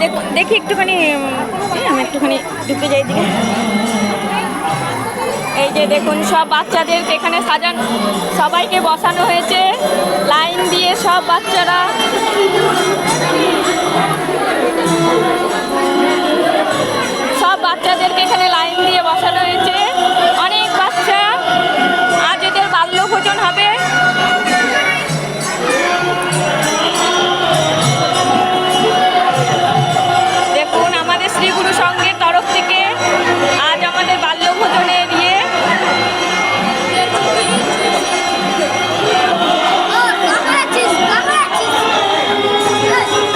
দেখুন, দেখি একটুখানি, আমি একটুখানি ঢুকে যাই দিকে। এই যে দেখুন, সব বাচ্চাদেরকে এখানে সাজানো, সবাইকে বসানো হয়েছে লাইন দিয়ে, সব বাচ্চারা। সব বাচ্চাদেরকে এখানে লাইন দিয়ে বসানো হয়েছে, অনেক বাচ্চা। আজ এদের বাল্যভোজন হবে। দেখুন, আমাদের শ্রী গুরু সংঘের তরফ থেকে আজ আমাদের বাল্যভোজনে দিয়ে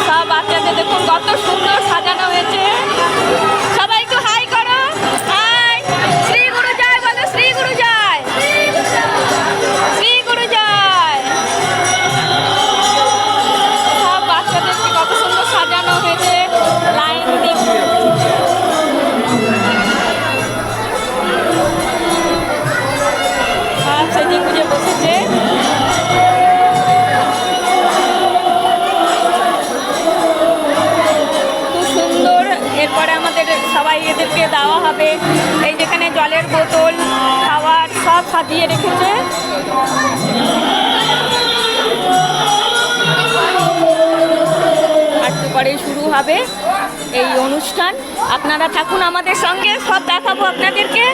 সব বাচ্চাদের দেখুন কত সুন্দর সাজানো হয়েছে। সবাই একটু হাই করো, হাই। শ্রী গুরু জয় বলো, শ্রী গুরু জয়, শ্রী গুরু জয়। সব বাচ্চাদেরকে কত সুন্দর সাজানো হয়েছে লাইন দিয়ে। সব সেজে গুজে বসেছে। এরপরে আমাদের সবাই এদেরকে দেওয়া হবে। এই যেখানে জলের বোতল, খাবার সব সাজিয়ে রেখেছে। একটু পরেই শুরু হবে এই অনুষ্ঠান। আপনারা থাকুন আমাদের সঙ্গে, সব দেখাবো আপনাদেরকে।